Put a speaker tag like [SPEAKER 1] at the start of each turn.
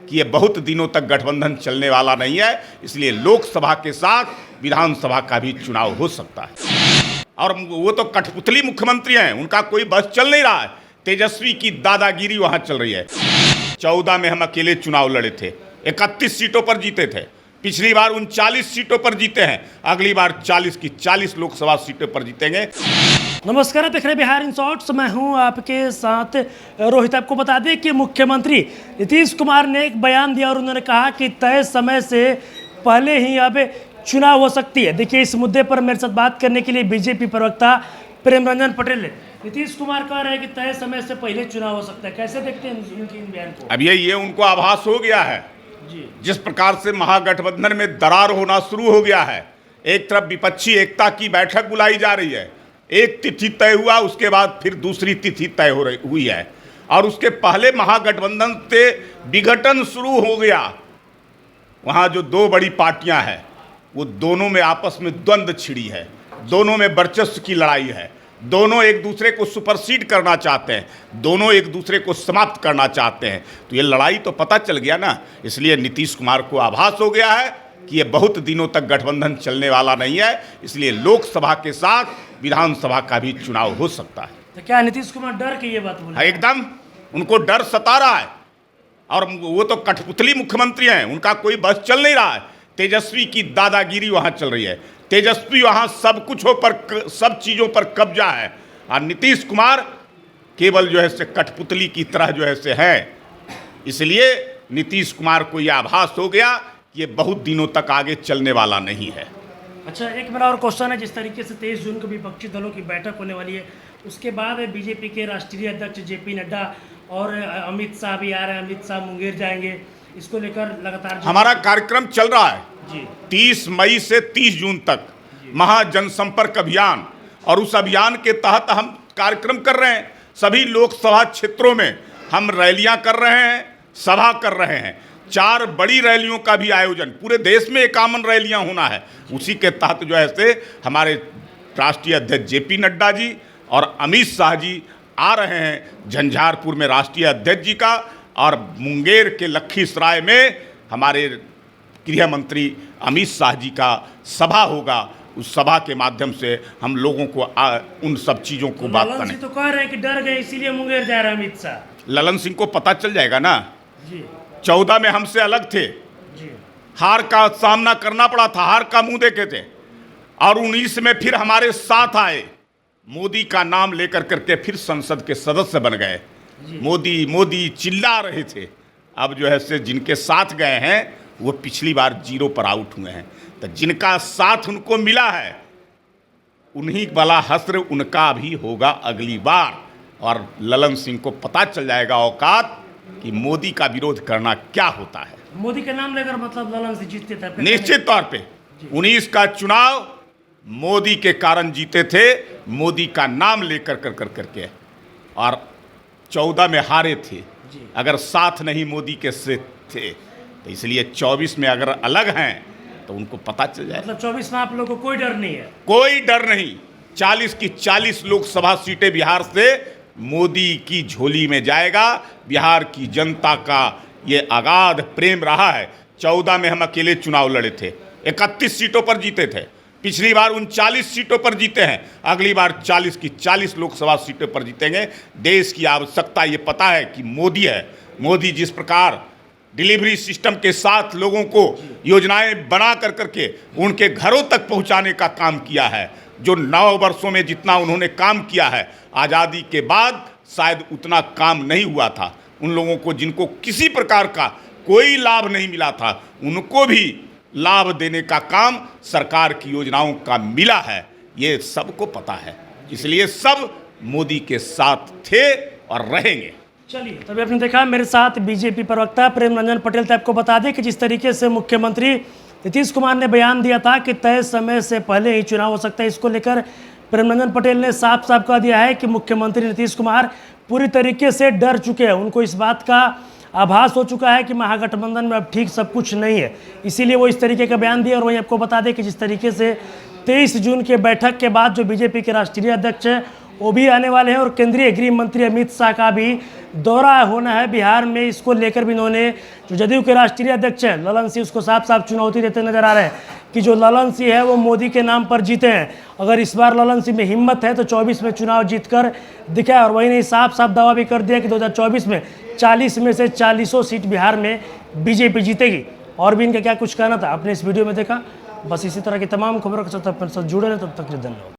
[SPEAKER 1] कि ये बहुत दिनों तक गठबंधन चलने वाला नहीं है, इसलिए लोकसभा के साथ विधानसभा का भी चुनाव हो सकता है। और वो तो कठपुतली मुख्यमंत्री हैं, उनका कोई बस चल नहीं रहा है। तेजस्वी की दादागिरी वहां चल रही है। 14 में हम अकेले चुनाव लड़े थे, 31 सीटों पर जीते थे। पिछली बार 39 सीटों पर जीते हैं, अगली बार 40 की 40 लोकसभा सीटों पर जीतेंगे।
[SPEAKER 2] नमस्कार, देख रहे बिहार इन शॉर्ट्स। मैं हूं आपके साथ रोहित। आपको बता दें कि मुख्यमंत्री नीतीश कुमार ने एक बयान दिया और उन्होंने कहा कि तय समय से पहले ही अब चुनाव हो सकती है। देखिए, इस मुद्दे पर मेरे साथ बात करने के लिए बीजेपी प्रवक्ता प्रेमरंजन पटेल ने। नीतीश कुमार कह रहे हैं कि तय समय से पहले चुनाव हो सकता है, कैसे देखते हैं उनके इन बयान को?
[SPEAKER 1] अब ये उनको आभास हो गया है
[SPEAKER 2] जी।
[SPEAKER 1] जिस प्रकार से महागठबंधन में दरार होना शुरू हो गया है। एक तरफ विपक्षी एकता की बैठक बुलाई जा रही है, एक तिथि तय हुआ, उसके बाद फिर दूसरी तिथि तय हुई है, और उसके पहले महागठबंधन से विघटन शुरू हो गया। वहाँ जो दो बड़ी पार्टियां हैं, वो दोनों में आपस में द्वंद्व छिड़ी है, दोनों में वर्चस्व की लड़ाई है, दोनों एक दूसरे को सुपरसीड करना चाहते हैं, दोनों एक दूसरे को समाप्त करना चाहते हैं। तो ये लड़ाई तो पता चल गया ना, इसलिए नीतीश कुमार को आभास हो गया है कि ये बहुत दिनों तक गठबंधन चलने वाला नहीं है, इसलिए लोकसभा के साथ विधानसभा का भी चुनाव हो सकता है।
[SPEAKER 2] तो क्या नीतीश कुमार डर के ये बात बोले?
[SPEAKER 1] एकदम उनको डर सता रहा है, और वो तो कठपुतली मुख्यमंत्री हैं, उनका कोई बस चल नहीं रहा है। तेजस्वी की दादागिरी वहाँ चल रही है, तेजस्वी वहाँ सब कुछ पर, सब चीज़ों पर कब्जा है, और नीतीश कुमार केवल जो है से कठपुतली की तरह जो है से है। इसलिए नीतीश कुमार को यह आभास हो गया कि ये बहुत दिनों तक आगे चलने वाला नहीं है।
[SPEAKER 2] अच्छा, एक मेरा और क्वेश्चन है। जिस तरीके से 23 जून को विपक्षी दलों की बैठक होने वाली है, उसके बाद बीजेपी के राष्ट्रीय अध्यक्ष जेपी नड्डा और अमित शाह भी आ रहे हैं। अमित शाह मुंगेर जाएंगे, इसको लेकर लगातार
[SPEAKER 1] हमारा कार्यक्रम चल रहा है
[SPEAKER 2] जी।
[SPEAKER 1] 30 मई से 30 जून तक महाजनसंपर्क अभियान, और उस अभियान के तहत हम कार्यक्रम कर रहे हैं। सभी लोकसभा क्षेत्रों में हम रैलियां कर रहे हैं, सभा कर रहे हैं। 4 बड़ी रैलियों का भी आयोजन, पूरे देश में 51 रैलियां होना है। उसी के तहत जो है से हमारे राष्ट्रीय अध्यक्ष जेपी नड्डा जी और अमित शाह जी आ रहे हैं। झंझारपुर में राष्ट्रीय अध्यक्ष जी का, और मुंगेर के लखीसराय में हमारे गृह मंत्री अमित शाह जी का सभा होगा। उस सभा के माध्यम से हम लोगों को उन सब चीज़ों को बात
[SPEAKER 2] ललन
[SPEAKER 1] करने।
[SPEAKER 2] सिंह तो कह रहे हैं कि डर गए इसीलिए मुंगेर जा रहे हैं अमित शाह।
[SPEAKER 1] ललन सिंह को पता चल जाएगा ना
[SPEAKER 2] जी।
[SPEAKER 1] 14 में हमसे अलग थे,
[SPEAKER 2] जी।
[SPEAKER 1] हार का सामना करना पड़ा था, हार का मुंह देखे थे, और 19 में फिर हमारे साथ आए, मोदी का नाम लेकर करके फिर संसद के सदस्य बन गए। मोदी मोदी चिल्ला रहे थे। अब जो है से जिनके साथ गए हैं वो पिछली बार 0 पर आउट हुए हैं। तो जिनका साथ उनको मिला है, उन्हीं वाला हस्र उनका भी होगा अगली बार। और ललन सिंह को पता चल जाएगा औकात कि मोदी का विरोध करना क्या होता है।
[SPEAKER 2] मोदी के नाम लेकर मतलब ललन सिंह जीतते थे?
[SPEAKER 1] निश्चित तौर पे 19 का चुनाव मोदी के कारण जीते थे, मोदी का नाम लेकर करके, और 14 में हारे थे। अगर साथ नहीं मोदी के से थे, तो इसलिए 24 में अगर अलग हैं तो उनको पता चल जाए।
[SPEAKER 2] मतलब 24 में आप लोगों को कोई डर नहीं है?
[SPEAKER 1] कोई डर नहीं। 40 की 40 लोकसभा सीटें बिहार से मोदी की झोली में जाएगा। बिहार की जनता का ये अगाध प्रेम रहा है। 14 में हम अकेले चुनाव लड़े थे, 31 सीटों पर जीते थे। पिछली बार 39 सीटों पर जीते हैं, अगली बार 40 की 40 लोकसभा सीटों पर जीतेंगे। देश की आवश्यकता ये पता है कि मोदी है। मोदी जिस प्रकार डिलीवरी सिस्टम के साथ लोगों को योजनाएं बना करके उनके घरों तक पहुंचाने का काम किया है, जो 9 वर्षों में जितना उन्होंने काम किया है, आज़ादी के बाद शायद उतना काम नहीं हुआ था। उन लोगों को जिनको किसी प्रकार का कोई लाभ नहीं मिला था, उनको भी लाभ देने का काम सरकार की योजनाओं का मिला है। ये सबको पता है, इसलिए सब मोदी के साथ थे और रहेंगे।
[SPEAKER 2] चलिए, तभी आपने देखा मेरे साथ बीजेपी प्रवक्ता प्रेमरंजन पटेल थे। आपको बता दें कि जिस तरीके से मुख्यमंत्री नीतीश कुमार ने बयान दिया था कि तय समय से पहले ही चुनाव हो सकता है, इसको लेकर प्रेमरंजन पटेल ने साफ साफ कह दिया है कि मुख्यमंत्री नीतीश कुमार पूरी तरीके से डर चुके हैं। उनको इस बात का आभास हो चुका है कि महागठबंधन में अब ठीक सब कुछ नहीं है, इसीलिए वो इस तरीके का बयान दिया। और वहीं आपको बता दें कि जिस तरीके से 23 जून के बैठक के बाद जो बीजेपी के राष्ट्रीय अध्यक्ष हैं वो भी आने वाले हैं और केंद्रीय गृह मंत्री अमित शाह का भी दौरा होना है बिहार में। इसको लेकर भी इन्होंने, जो जदयू के राष्ट्रीय अध्यक्ष हैं ललन सिंह, उसको साफ साफ चुनौती देते नजर आ रहे हैं कि जो ललन सिंह है वो मोदी के नाम पर जीते हैं। अगर इस बार ललन सिंह में हिम्मत है तो 24 में चुनाव जीतकर दिखाए। और वही नहीं, साफ साफ दावा भी कर दिया कि 2024 में 40 में से 40 सीट बिहार में बीजेपी जीतेगी। और भी इनका क्या कुछ कहना था आपने इस वीडियो में देखा। बस इसी तरह की तमाम खबरों के साथ अपने साथ जुड़े रहे, तब तक धन्यवाद।